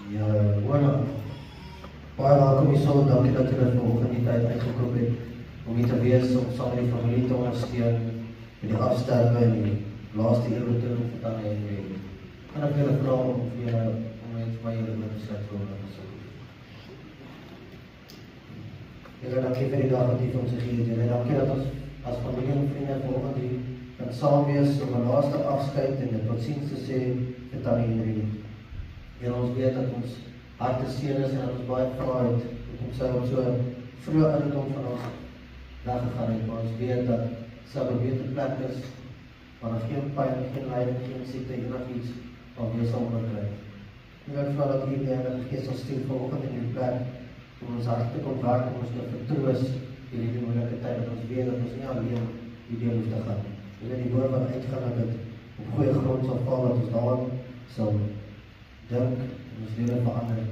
Ja, voilà. Baie welkom hierso, dankie dat julle vanoggend die tyd uitgekoop het om hier te wees, om saam met die familie te ondersteun met die afsterwe en die laaste eerbetoon vir Tannie Henry. Kan ek julle vra om vir julle om net my julle te sluit voor asseblief. Julle dankie vir die dag wat u vir ons gegee het. Julle dankie dat ons as familie en vriende vanoggend hier kan saam wees om 'n laaste afskeid en 'n totsiens te sê vir Tannie Henry. Here, ons weet dat ons harte seer is en dat ons baie vra het om sy op so vroeg ouderdom van ons weggegaan het, maar ons weet dat sy op 'n beter plek is, waar daar geen pyn, geen lyding, geen siekte, enigiets wat wees sal onderkry. Ek vra dat U die Heilige Gees sal stuur vanoggend in die plek om ons hart te kon werk, om ons te vertroos in hierdie moeilike tyd, dat ons weet dat ons nie alleen hierdeur hoef te gaan. En die woord wat uitgaan dat dit op goeie grond sal val, dat ons daarin sal dink en ons lewe verander,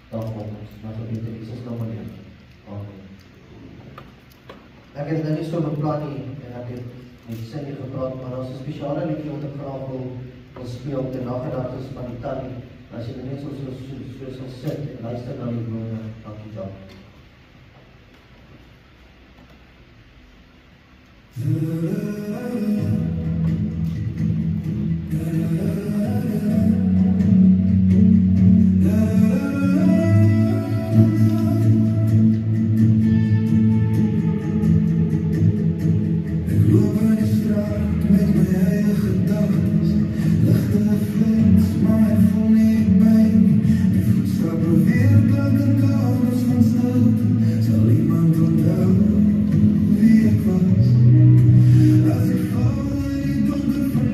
dan kom ons, maar so weet ek, Jesus naam alleen. Amen. Ek het nou nie so beplan nie, en ek het met sin hier gepraat, maar daar is 'n spesiale liedjie wat ek graag wil speel, ter nagedagtes van die Tannie. As jy net so sal sit en luister na die woorde, dankie dan. Als ik val in die donker van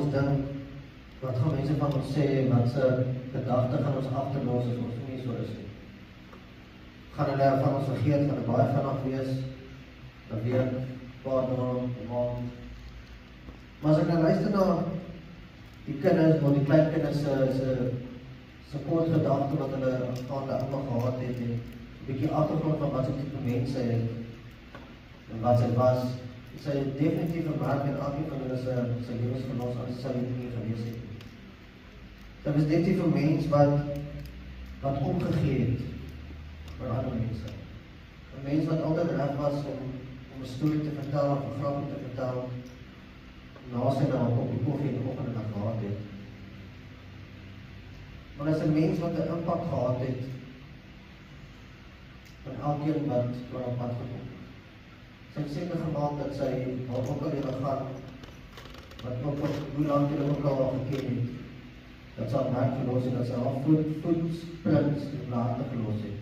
ons dink, wat gaan mense van ons sê, wat se gedagte gaan ons agterlos as ons nie so is nie. Gaan hulle van ons vergeet, gaan hulle baie vinnig wees, 'n week, paar dae, 'n maand. Maar as ek nou luister na die kinders, maar die klein kinders se gedagte wat hulle aangaande allemaal gehad het, en 'n bietjie agtergrond van wat sy tipe mense het, en wat sy was, sy het definitief verwerk en elkeen van hulle sy lewensverlos, anders sy dit nie gewees het. Sy was definitief 'n mens wat omgegee het vir ander mense. 'n Mens wat altyd reg was om 'n storie te vertel, of 'n grapie te vertel, na sy naam op die koffie in die oggend en gehad het. Maar as 'n mens wat 'n impak gehad het van elkeen wat oor op pad gekom. Sy het seker gemaak dat sy wat ook al julle gaan, wat ook al hoe lang julle ook al geken het, dat sy haar werk verlos het, dat sy haar voetsprints en later verlos het.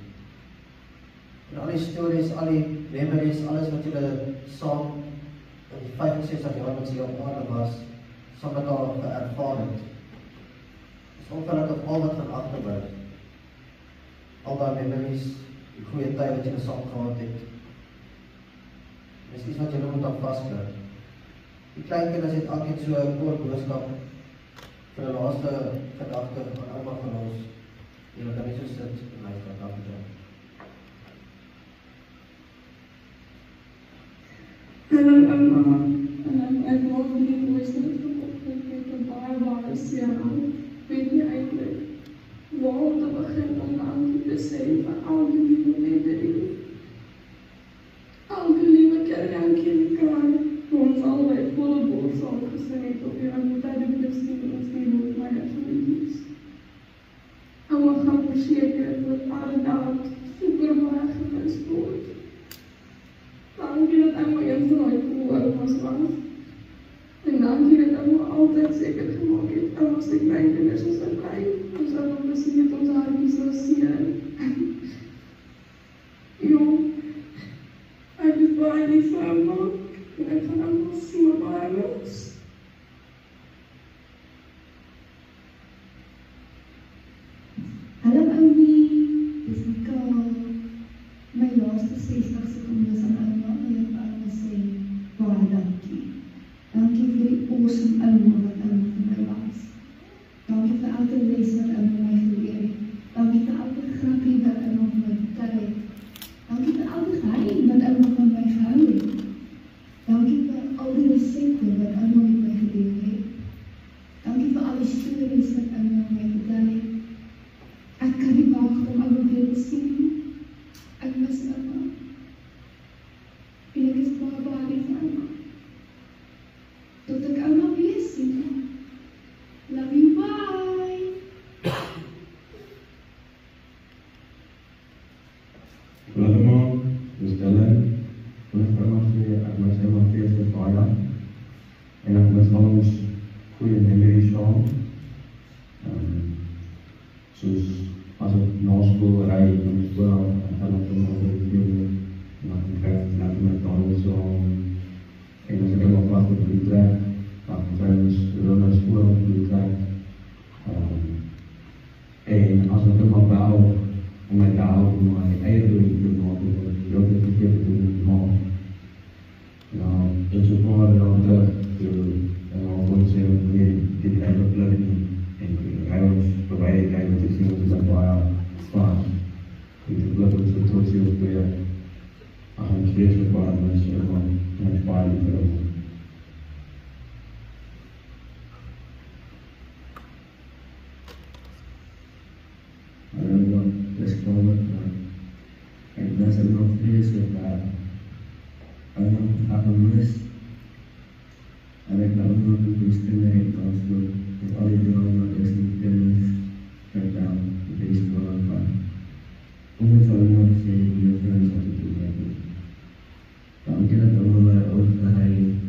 En al die stories, al die memories, alles wat julle saam in die 65 jaar wat sy op aarde was, saam met haar ervaar het. Is ongelukkig al wat gaan agterbly. Al die memories, die goeie tyd wat julle saam gehad het, is iets wat julle moet aan vastkryg. Die kleinkinders het elkeen so 'n kort boodskap vir die laaste gedagte van ouma van ons. Julle kan nie so sit en luister, dankie. Hallo ouma, ek wou nie luister vanoggend met 'n baie seer aan. Weet nie eintlik waar om te begin om aan te sê van al die liewe memories. Al die liewe kernjie kan ons albei volle bors gesing het op die aanmoedigde bestaan ons nie moet maar families. Ouma gaan verseker dat alle daad super baie gemis word. Dankie dat ouma eens nooit voor was. En dankie dat ouma altyd seker gemaak het, ouma se kleinkinders is bly. Ons ouma besien het ons hartjies so seer. Ek is baie lief vir ouma, en ek gaan ouma so baie mis. Hallo Oumie, dis Nicole. My laaste 60ste kom dus aan ouma en ek wil ouma sê, baie dankie. Dankie vir die awesome ouma wat ouma vir my was. Dankie vir elke les wat ouma my geleer het. Dankie vir elke grappie wat ouma vir my vertel het. Dankie vir elke geheim wat ouma van my gehou het. Dankie vir al die resepte wat ouma met my gedeel het. Dankie vir al die stories wat ouma my vertel het. Ek kan nie wag om ouma weer te sien. Ek mis ouma. En ek is baie lief vir ouma. Tot ek ouma weer sien. Love you, bye! Hallo, dis Dylan. Ek was helemaal feest met baie. En ek was ons goeie memories saam. Soos as ek na school ry, van die school af, en dan op die video, en dan krijg ek net met McDonald's saam. En as ek helemaal vast op die trek, dan krijg ek na school op die trek. En as ek helemaal bou, om my te hou, om my eie doel te maak, om ek ook niet verkeerd te doen maak. Nou, dit is een paar jaar terug, en dan kon sê, nee, dit is eigenlijk pluk nie. En hy ons beweid kijk, wat ek sien, ons is dan baie spaas. En ek wil ons so trots hier op weer, ach, ons weeslik baie mense, en ons baie lief vir ons. Dis komen, en dan is er nog vreselijk daar. En dan gaat het mis. En ik wil ook nog een stemmerheid als door, met al die dingen wat is niet kennis, vertel, deze woorden van. Hoe het zal nog zeggen, die vrienden wat ik doe hebben. Dank je dat we ook geheim.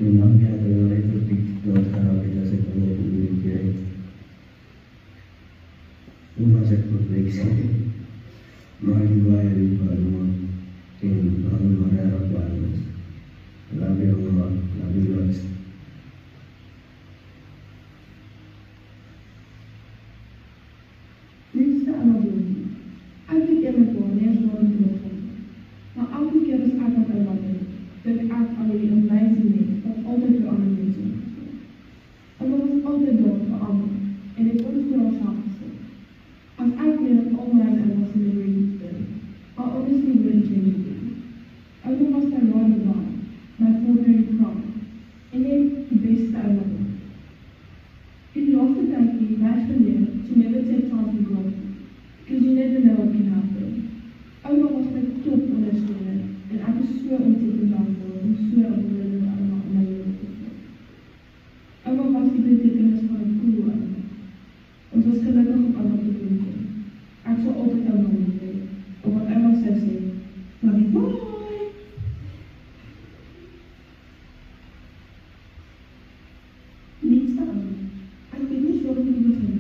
toen nam jij de elektriek doodgaan dat ik een loop in de kerk. Toen was ik perfectie. Maar die waren die gewoon in een rare plaats. Laat me rust. Liefste Annabelle, elke keer met wanneer ze worden gelopen. Maar elke keer als ik wat er wat is, dat ik alleen een lijstje neem dat altijd voor andere mensen is. En dat was altijd dood voor anderen. En ik vond het vooral zachtste. Als ik weer het online en was in de release ben, maar honestly really changed me. En toen was daar Lorde Baan, mijn voorbeeld kwam. En ik de beste Annabelle. In the last time he matched the name to never take time to grow, because you never know what can happen. Oma was met top ondersteunen en ek is so ontzettend dankbaar en so opgewonde dat Oma in my lewe gevolg. Oma was die betekenis van 'n goeie ouma. Ons was gelukkig op Oma te doen kom. Ek sal altyd Oma lief hê, of wat Oma sou sê, love you, bye! Liefste Oma. Ek weet nie waar om te begin,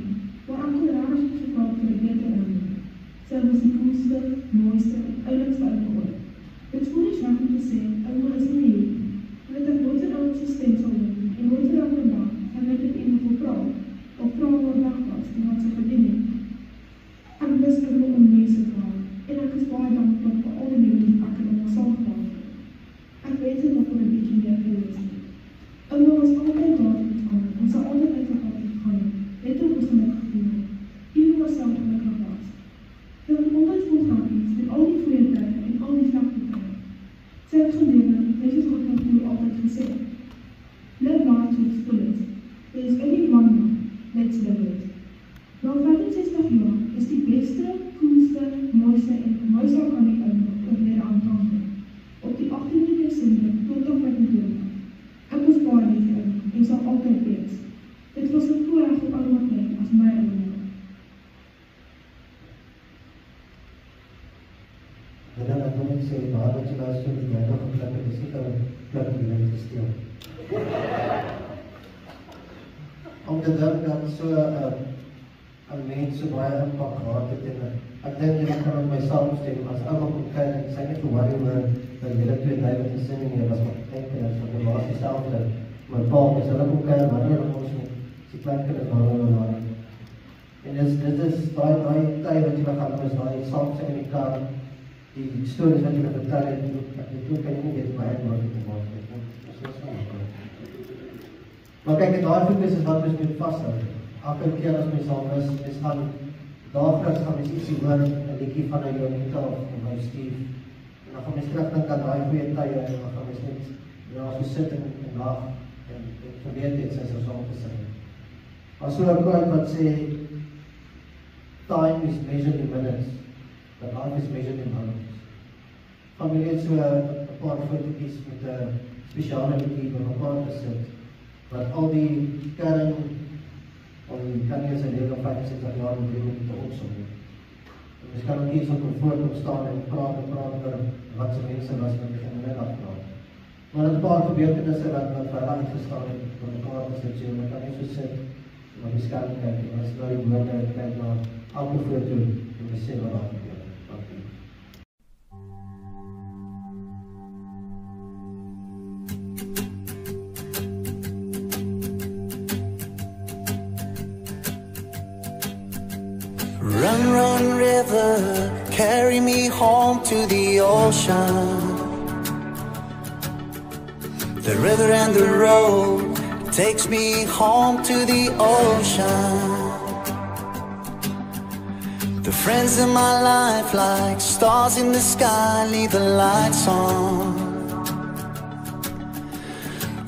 maar ek kon raar soos geval vir 'n beter ouma. Sy was die coolste, mooiste en oulikste ouma ooit. Dit voel nie swak om te sê, ouma is nie hier. En het ek nooit sy oudste stem sal doen, en nooit sy elke dag, en ek het iemand wil praat, of praat oor dag was, en wat sy gedien het. Ek wist ouma om mense te hou, en ek is baie dankbaar vir al die mense wat ek in ouma saamgehaal het. Ek weet sy nog vir 'n bietjie meer gewees het. Ouma was altyd daar vir ons ander, en sy altyd uit haar hart gegaan het, net om ons gelukkig gevoel het. Iemand was self gelukkig was. Sy was altyd vol grappies, met al die goeie tye en al die slegte tye. Sy het gelewe, net soos wat my moeder altyd gesê het. Live life to its fullest. There is only one life, let's live it. Na 65 jaar is die beste, coolste, mooiste en mooiste organiek ouma oorlede aan kanker. Op die 18de Desember 2025. Ek was baie lief vir ouma en sal altyd wees. Dit was 'n voorreg op ouma plek as my ouma. En dan ek wil net sê, waar dat jy luister met my nog een plek, is nie kan plek om jy te steel. Om te dink dat so een mens so baie impak gehad het en ek dink jy kan met my saamstem, as ouma kom kyk, ek sê nie te worry oor dat jylle twee David en Sinnie nie, was wat kleinkinders van die laatste selfde. My pa, as hulle kom kyk, wanneer ons met die kleinkinders waar hulle waren. En dit is die tyd wat jy gaan mis, die saamstem in die kar, die stories wat jy vertel het, toen kan jy nie weet my eindelijk te maak. Maar kyk, het haarvoet is wat ons moet vasthou. Elke keer as my saam is, mens gaan dagelijks gaan mens ietsie hoor, een liedjie van een Jonita of my Steve. En dan gaan mens terugdink aan die goeie tye, en dan gaan mens net so sit en lag, en verweet het, sy saam te sing. Maar so een quote wat sê, time is measured in minutes, but life is measured in moments. Familie het so een paar fotootjies met een speciale liedjie by mekaar gesit, wat al die kern om kan nie sy lewe 65 jaar met die te opsom. Mens kan ook hier so comfort opstaan en praat oor wat sy mense was met die gemeenheid afpraat. Maar het paar gebeurtenisse wat vir hulle gestaan het, by mekaar gesit, so men kan nie so sit, maar die skerm kyk, en as nou die woorde kyk na elke foto, en jy sê wat daar gebeur. Run, run, river, carry me home to the ocean. The river and the road takes me home to the ocean. The friends in my life like stars in the sky, leave the lights on.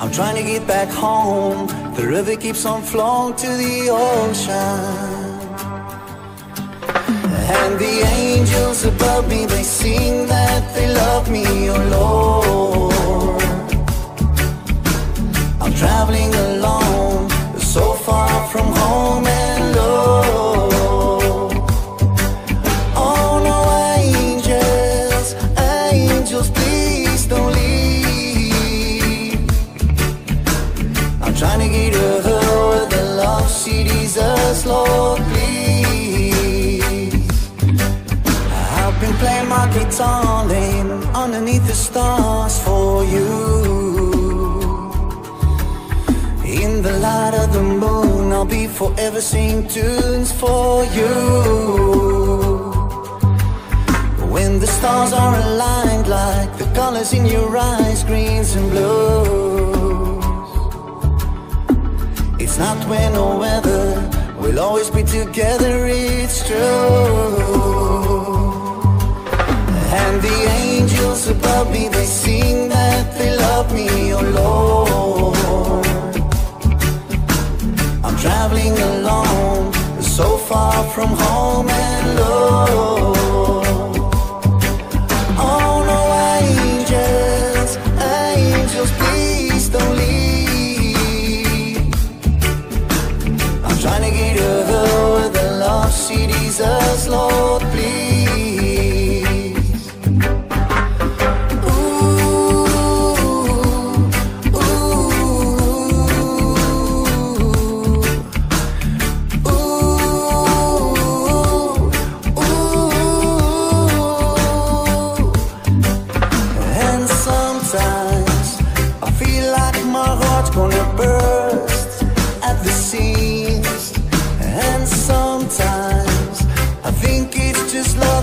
I'm trying to get back home, the river keeps on flowing to the ocean. And the angels above me, they sing that they love me, oh Lord. I'm traveling alone, so far from home and low. Oh no, angels, angels, please don't leave. trying to get her where the love she deserves, Lord, please. I've been playing my guitar, laying underneath the stars for you. In the light of the moon, I'll be forever singing tunes for you. When the stars are aligned like the colors in your eyes, greens and blues. It's not when or whether, we'll always be together, it's true. And the angels above me, they sing that they love me, oh Lord. I'm traveling alone, so far from home and love. Oh no, angels, angels, please don't leave. I'm trying to get her with the love she deserves, Lord, please.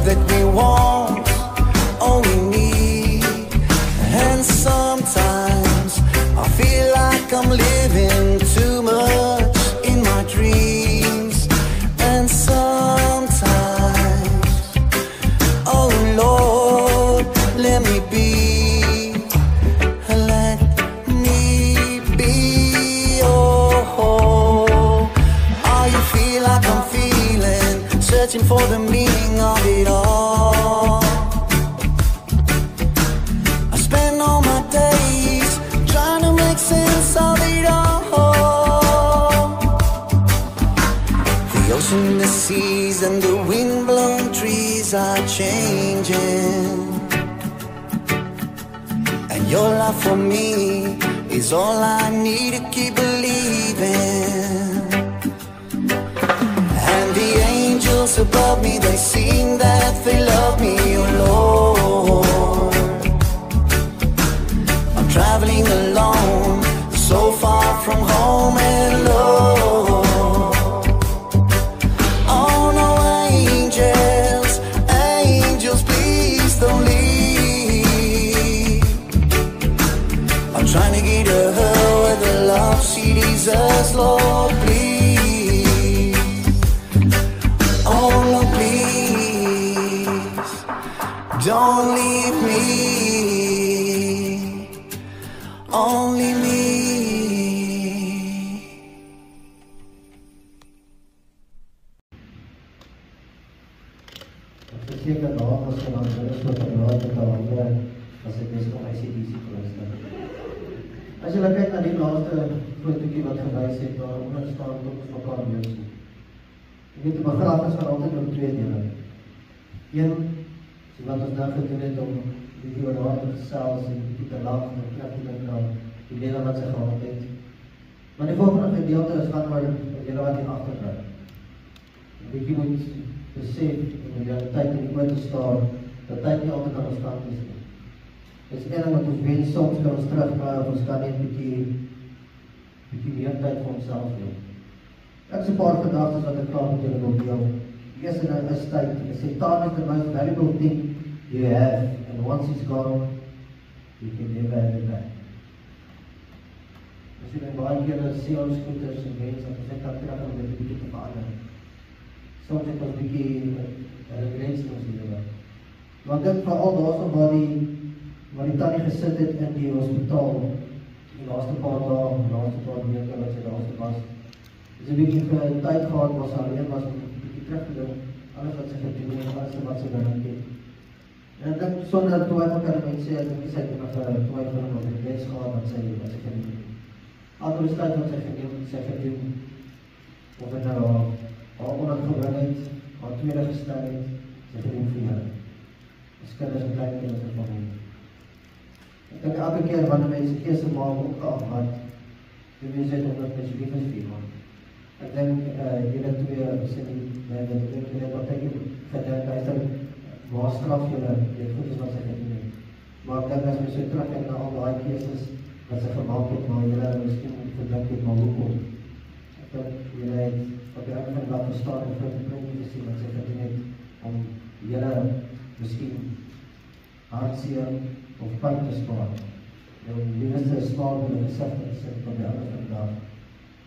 That we want, all we need. And sometimes I feel like I'm living too much in my dreams. And sometimes, oh Lord, let me be, let me be. Oh, oh, you feel like I'm feeling, searching for the meaning of it all. I spend all my days trying to make sense of it all. The ocean, the seas, and the wind-blown trees are changing. And your love for me is all I need to keep believing. And the angels above me, they sing that they love me, oh Lord. I'm traveling alone, so far from home and love. Oh no, angels, angels, please don't leave. I'm trying to get her with the love she deserves, Lord, please. Don't leave me, only me. Ek verseker daar was sy dan gerus met die raad met haar hande as ek best om ICDC kluister. As jy kyk na die laaste fotootjie wat gewys het, daar onder staan tot ons mekaar weer sien. Jy weet, die begrafenis gaan altyd op twee dele. Een, so wat ons nou gedoen het om die oor haar te gesels en die te lag en terug te dink aan die lewe wat sy gehad het. Maar die volgende gedeelte is gaan oor julle wat hier agterdraai. Een bietjie moet besef in die realiteit in die oor te staan, dat tyd nie altyd aan ons kant is nie. Dis een ding wat ons wens, soms kan ons terugdraai of ons kan net bietjie meer tyd vir onsself neem. Ek is 'n paar gedagtes wat ek graag met julle wil deel. Die eerste ding is tyd. Ek sê time is the most valuable thing you have, and once it's gone, you can never have it back. As jy dan baie keer sê ons scooters en mense, dat ons net kan terug om dit 'n bietjie te verander. Soms het ons bietjie regrets in ons lewe. Maar ek dink veral daarso waar die tannie gesit het in die hospitaal, die laaste paar dae, die laaste paar weke wat sy daarso was, is 'n bietjie vir tyd gehad waar sy alleen was om 'n bietjie terug te dink, alles wat sy gedoen het, alles wat sy gedink het. En ek dink sonder twyfel kan ek sê, ek dink sy het nog twyfel oor die les gehad wat sy gedoen het. Alle besluit wat sy gedoen, of het nou haar onafgebring het, haar tweede gestel het, sy gedoen vir julle. As kinders en klein kinders van hom. Ek dink elke keer wanneer mense keuse maak ook wat die mense het omdat met lief is vir man. Ek dink, julle twee sê nie, ek dink julle wat ek gedink, hy sê, waar straf julle, dit goed is wat sy gedoen het. Maar ek dink as my so terugkijk na al die keuses wat sy gemaakt het, maar julle miskien verdink het, maar hoekom? Ek dink julle het op die einde van wat verstaan en vir die print te sien wat sy gedoen het, om julle miskien hartseer of pijn te spaar. En om die eerste spaar in die gezicht te sit op die einde van die dag.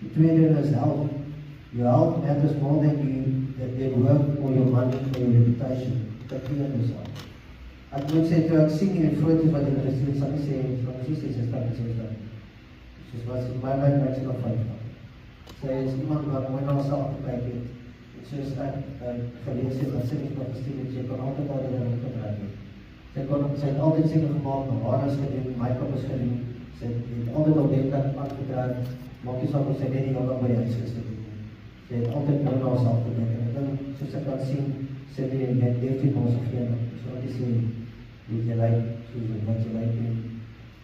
Die tweede is help. Your health matters more than your work or your money or your reputation. Dat clear yourself. Ek moet sê, toe ek sien die foto's wat jy gestuur, sal ek sê, sy stap. Soos wat in my life maak sy nog 5 van. Sy is iemand wat mooi na self gekyk het. En soos ek gelees het, wat sy nie wat gestuur het, sy kon altyd al die ding gebruik het. Sy het altyd seker gemaakt, my haar is gedoen, make-up is gedoen, sy het altyd al die kant aangedraad, maak jy sal sy net nie al by die huis gestuur het. Sy het altyd mooi na self gekyk. En ek dink, soos ek kan sien, sy het net 13 ons gegeen, so wat jy sê, hoe jy lyk, soos wat jy lyk nie.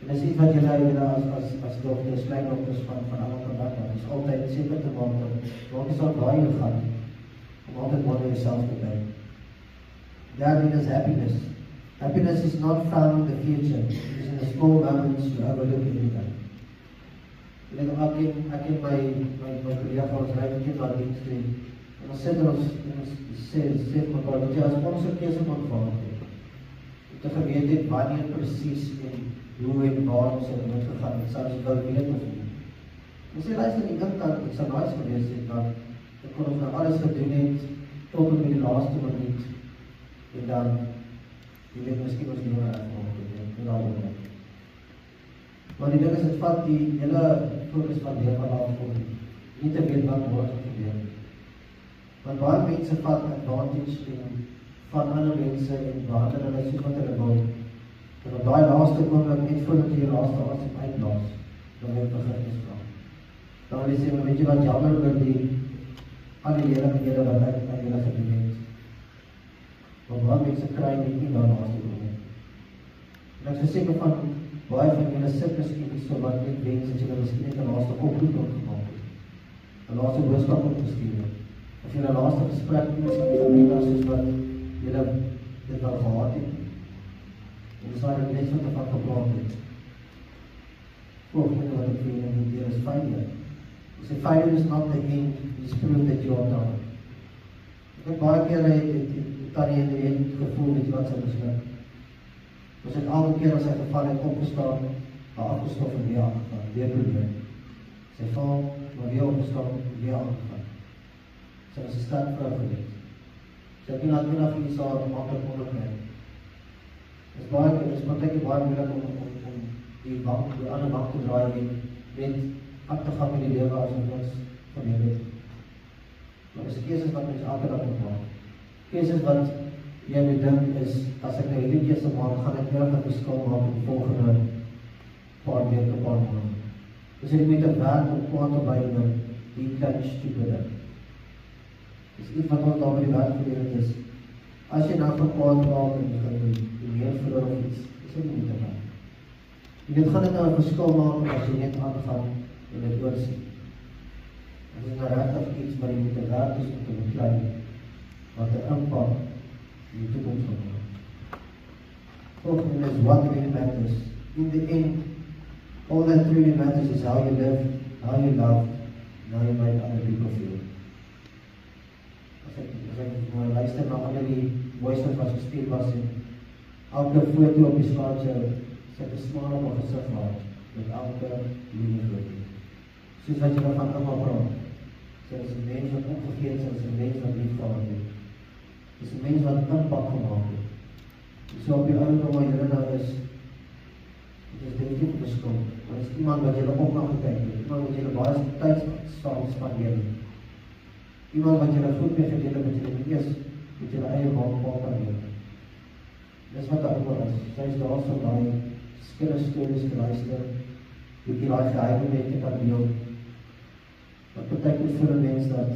En dis iets wat jy as dokters, klein dokters van allemaal kan dag, is altyd seker te maak, want jy sal waar jy gaan, om altyd mooi na jyself te kyk. Derde is happiness. Happiness is not found in the future, it is in the small moments you overlook everything. Ek ken my collega van ons rijden kind aan dienst toe, en ons sit en ons sê vir mekaar, dat jy as ons een keuse van vaart het, om te geweet het wanneer precies en hoe en waar ons in het gegaan het, sal ons wel weet of nie. Ons sê, luister, die dink dat ek sal nice gewees het, dat ek kon ons nou alles gedoen het, tot en met die laaste minuut, en dan, die weet miskien ons leven uitgemaakt het, en dan ook. Maar die ding is, het vat die hele focus van leven afkom, nie te weet wat word gebeur. Want baie mense vat advantage van ander mense en behandel hulle soos wat hulle wil. En op die laaste oomblik, net voordat jy die laaste asem uitblaas, dan wil vergifnis vra. Dan wil jy sê, maar weet jy wat jammer oor al die lelighede wat ek aan julle gedoen het. Want baie mense kry nie daar laaste oomblik. En ek is verseker van, baie van julle sit miskien so wat net wens, dat julle miskien net een laaste oproep opgemaak het. Een laaste boodskap opgestuur het. Of julle laaste gesprek met familie soos wat julle dit al gehad het. En dis waar ek net wat ervan gepraat het. Volgende wat ek vir julle noteer is failure. Ek sê failure is not the end, it's proof that you are done. Ek het baie keer het Tannie in die end gevoel met wat sy misluk. Ons het elke keer as sy geval het opgestaan, maar afgestof en weer aangegaan, weer probeer. Sy val, maar weer opgestaan en weer aangegaan. Sy was een sterk vrou geweest. Sy het nie laat meer af iets haar makkelijk moeilijkheid. Het is praktijk baie moeilijk om die ander wang te draai en met af te gaan met die lewe as ons gebeur het. Maar dit is keuzes wat ons elke dag moet maak. Keuzes wat jy moet dink is, as ek nou hierdie keuse maak, gaan ek weer een verskil maak in die volgende paar weke, paar maanden. Dus jy moet werk om kwaad te byden die klein stupide. Dis iets wat ons daar by die werk geleerd is. As jy nou van kwaad raak en jy gaan die meer verloor of iets, is jy nie te werk. Jy weet, gaan dit nou een verskil maak as jy net aangaan en dit oorsien. As jy nou rechtig iets, maar jy moet werk is om te beklein, wat die impact in die toekomst gaan maak. Volgende is what really matters. In the end, all that really matters is how you live, how you love, and how you make other people feel. As ek luister na al die voice notes wat gespeel was en elke foto op die skaatsel sit 'n smaal op 'n gesig gehad met elke liefde foto. Soos wat jy van ouma praat. Sy is 'n mens wat opgegeet is, sy is 'n mens wat lief gehad het. Sy is 'n mens wat impak gemaak het. So op die ouderdom waar jy nou is, dit is definitief op 'n skuld. Maar dit is iemand wat jy op na gekyk het, iemand wat jy baie tyd saam spandeer het. Iemand wat jy goed mee gedeel het, wat jy nie eers met jy eie maak kan doen. Dis wat daar oor is. Sy is daar so baie skille stories te luister, hoe jy daai geheime met te kan deel. Wat beteken vir 'n mens dat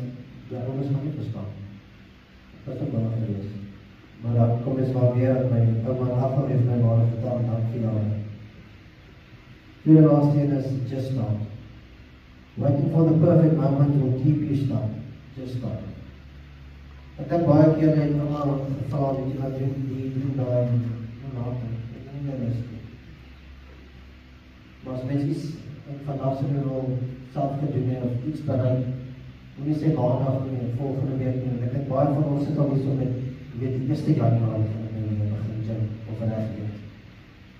jy alles gaan nie verstaan. Dat is ook baie gewees. Maar dan kom eens maar weer uit my ouma Afval heeft my maar vertel, dank vir jou. Tweede laaste een is just not. Waiting for the perfect moment will keep you stuck. Just stop. Ek dink baie keer het almal gevra dat jy wat doen daai later. Ek dink nie is nie. Maar as mens iets vanaf sy wil self gedoen het of iets bereik, moet jy sê maandag nie, volgende week nie. Ek dink baie van ons sit al so met, jy weet, die 1 Januarie van die nieuwe begin gym of een rechtgeet.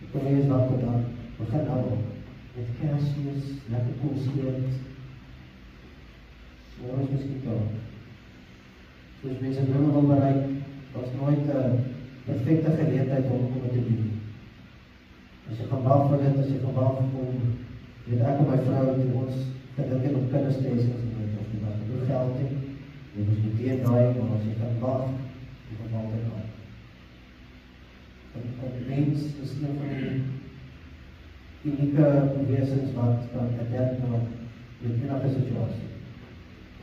Ek kon wees wat gedaan, begin nou met Kersfees, lekker koolskeet. Maar ons miskien daar. Soos mense dinge wil bereik, was nooit perfecte geleentheid om het te doen. As jy gaan wag vir dit, as jy gaan wag om, weet ek en my vrou, die ons gedink het op kinderstesings, of die wat genoeg geld het, en ons moet die daai, maar as jy gaan wag, jy gaan altijd aan. En mens is een van die unieke wezens wat adapt na met enige situasie.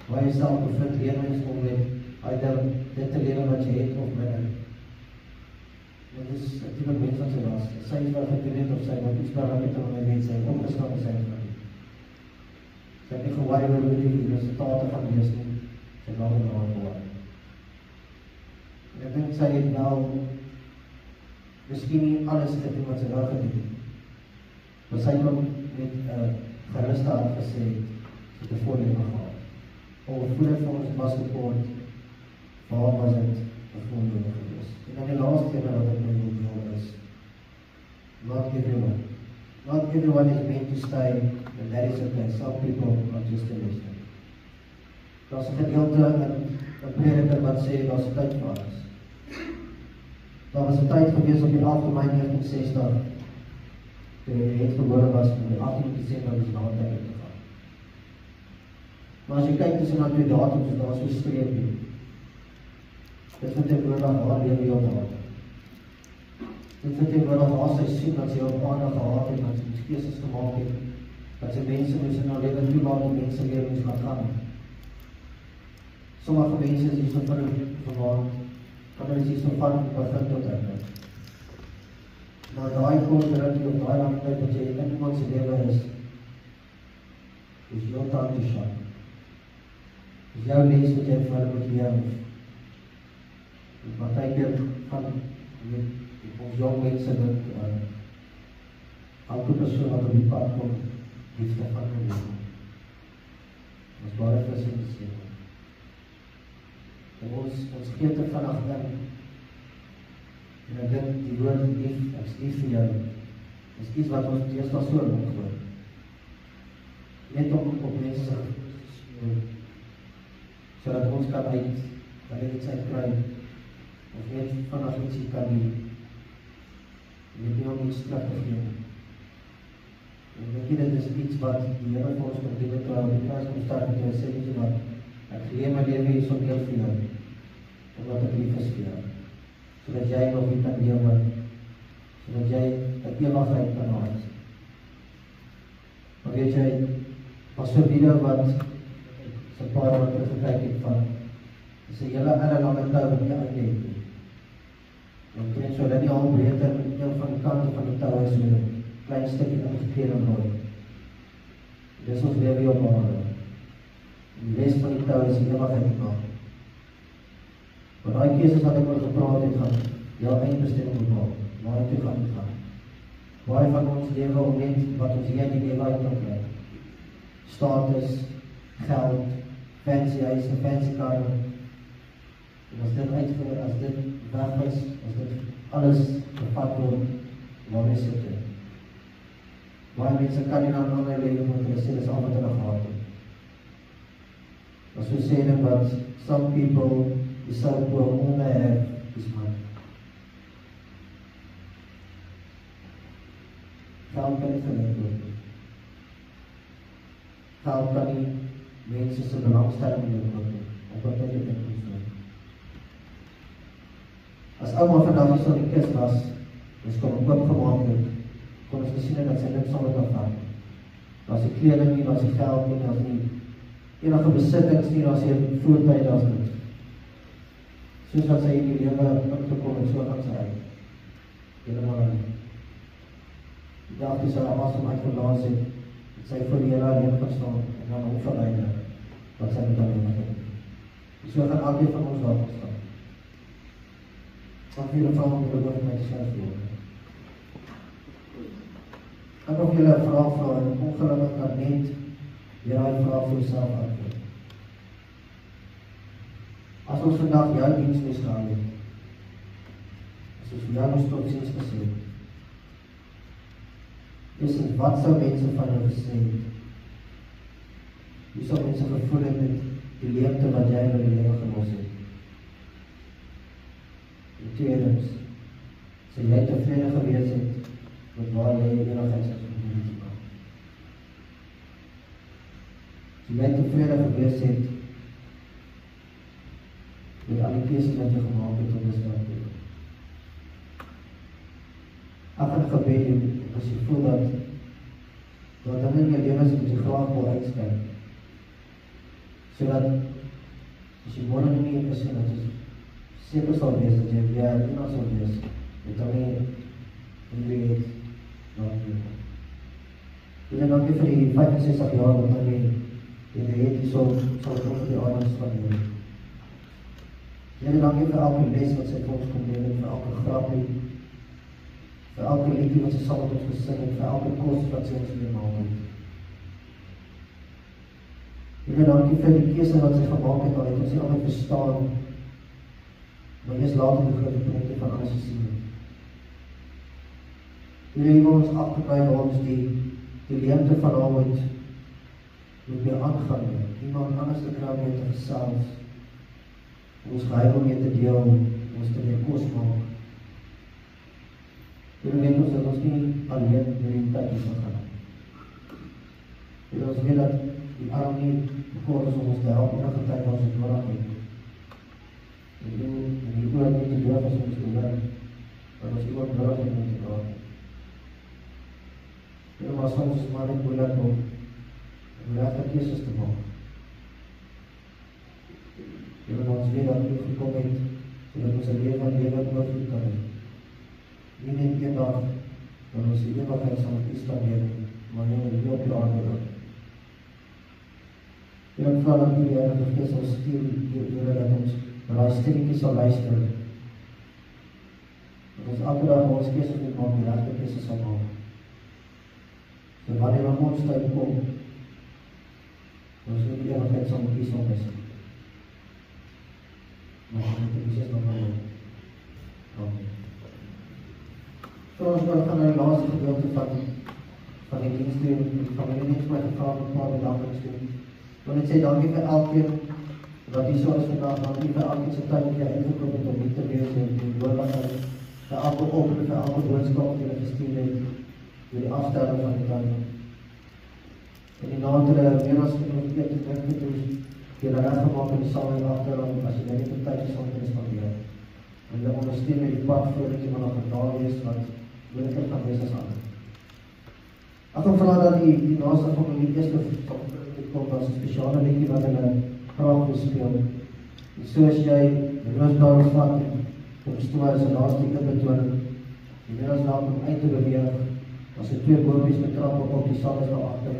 Waar jy self bevind, leer mens om met either dit te lewe wat jy het of minder. Dit is een type mens wat sy was. Sy is wel gedoen het of sy wat iets belangrijk het om my mens sy opgeskap sy van nie. Sy het nie gewaai oor hoe die resultate gaan wees nie. Sy wel in haar gewaai. En ek dink sy het wel miskien nie alles gedoen wat sy wel gedoen het. Maar sy het ook met geruste hart gesê sy het 'n voorlewe gehad. Voordat vir ons basketbord, waar was het 'n voorlewe gewees? En dan die laaste ene wat ek my wil doen is, not everyone. Not everyone is meant to stay, and that is okay. Some people are just a listener. Daar is 'n gedeelte in Prediker wat sê, daar is 'n tyd vir alles. Daar was 'n tyd gewees op die 11 Mei 1960, toe hy het gebore was, en die 18 Desember is na tyd uitgegaan. Maar as jy kyk tussen na twee datums, daar is so streep nie. Dit verteenwoordig haar lewe op haar. Dit verteenwoordig haar seisoen, dat sy op aandag gehad het, dat sy ons keuses gemaakt het, dat sy mense moes in haar lewe toelaat en mense lewe moes laat gaan. Sommige mense is hier so verwaand, ander is hier so van begin tot einde. Na daai kort rukkie of daai lang tyd wat jy in iemand se lewe is jou taak te schaam. Is jou les wat jy vir hulle moet leer. Partykeer van ons jong mense dink elke persoon wat op die pad kom, liefde van hulle lewe. Ons baie versind sê. En ons gee te vanaf in. En ek dink die woord lief, ek is lief vir jou, is iets wat ons eerst al so moet hoor. Net op mense sodat ons kan iets uitkry, of net vanaf iets hier kan doen. En net nie om iets terug te gee. En ek dink dit is iets wat die Here vir ons kom doen het, terwyl die kruis kom staan, en sê iets wat, ek gee my lewe hier so deel vir jou, omdat ek lief is vir jou. Sodat jy nog nie kan lewe, sodat jy die ewigheid kan haal. Maar weet jy, was so video wat so paar wat ek gekyk het van, is een hele lange touw wat nie uitleef nie. En ek so dat die albreedte met een van die kante van die touw is so een klein stukje ingekeer en rooi. Dis ons lewe op aarde. Die rest van die touw is die ewigheid te maak. Maar die keeses wat ek oor gepraat het, gaan jou eindbestemming bepaal, waar ek toe gaan. Baie van ons lewe om net wat ons hier in die lewe uit kan kry. Status, geld, fancy huis, fancy kar. En as dit uitvoer, as dit weg is, as dit alles gevat word, waar is dit? Baie mense kan nie na een ander lewe, want hulle sê, dis al wat hulle gehad het. As we sê dit wat, some people decide to all they have is money. Geld kan nie verleid word. Geld kan nie mense se belangstelling word, op wat hulle dink ons doen. As ouma vandag nie so in die kist was, ons kon hem oopgemaak het, kon ons gesien het dat sy niks sonder kan vat. Daar is die kleding nie, daar is die geld nie, daar is nie enige besittings nie, daar is die voertuig, daar is niks. Soos wat sy in die lewe opgekom het, so gaan sy uit. Helemaal nie. Die dag toe sy haar asem uitgelaas het, Sy voor die Here alleen gaan staan en dan hom verleide wat sy met hom doen. So gaan elkeen van ons daar staan. Wat vir 'n vrou om oor my te skryf word. Ek wil julle 'n vraag vra en ongelukkig kan net jy daai vraag vir jouself antwoord. As ons vandag jou diensles gehad het, as ons vir jou ons totsiens gesê het, is wat sou mense van jou gesê het? Hoe sou mense gevoel het met die leemte wat jy in die lewe gelos het? En tweedens, sou jy tevrede gewees het met waar jy enigheid as gevoel te maak? Sou jy tevrede gewees het met al die keuses wat jy gemaak het om dis wat te doen? Ek gaan gebed doen, as jy voel dat dan in jou lewe is, moet jy graag wil uitskyk. Sodat, as jy morgen nie is, en dat jy seker sal wees, dat jy weer iemand sal wees, en dan nie in die het, dan nie. En dankie vir die 65 jaar, wat dan nie, en die het, die sal terug die aders van jou. En dankie vir elke les wat sy vir ons kom lewe, vir elke grapie, vir elke liedjie wat sy saam met ons gesing het, vir elke kos wat sy ons meemaak het. Here, dankie vir die keuse wat sy gemaak het, al het ons nie altyd verstaan, maar jy is later die grote prentjie van alles gesien het. Here, jy wil ons afgekry waar ons die leemte van haar moet weer aangaan, iemand anders te kry mee te gesels, ons geheim mee te deel, ons te weer kos maak. Here, weet ons dat ons nie alleen door die tyd is gegaan. Here, ons weet dat die arm nie bekoor is om ons te help enige tyd als het nodig het. En die oor nie te durf as ons te werk, maar ons die oor nodig het om te praat. Here, maar soms is maar net moeilik om regte keuses te maak. Here, ons weet dat u gekom het, sodat ons een lewe oorvloed kan hê. Nie net een dag, dan ons die ewigheid sal met u staan neer, maar nie op die aarde ook. Ek vra dat u die Heilige Gees sal stuur, dat ons na die stemmetjie sal luister. Dat ons elke dag ons keuses moet maak, die regte keuses sal maak. So wanneer ons tyd kom, ons die ewigheid sal met u sal mis. Maar ons moet die Jesus nog maar doen. Amen. So ons gaan na die laaste gedeelte van die dienst doen, die familie dienst my gevraag om 'n paar bedankings doen. Ik wil net sê dankie vir elkeen wat hier so is vandag, dankie vir elkeen se tyd wat jy ingekom het om hier te wees en die doorwagheid, vir elke oproep, vir elke boodskap wat jy gestuur het, vir die afstelling van die tyd. En die nader meer as genoeg eet te drink het, jy reg gemaak in die saam en afstelling, as jy net die tyd is van die respandeer. En jy ondersteun met die pad voor dat jy maar nog gedaan wees, wat moeilijker kan wees as ander. Ek wil vra dat die naaste familie eerste kom as 'n spesiale liedjie wat hulle graag wil speel. En soos jy die rustdaal vat en op stoel as 'n laaste betoning, die weer as welkom uit te beweeg, as 'n twee boomies met trap op die saal is daar agter.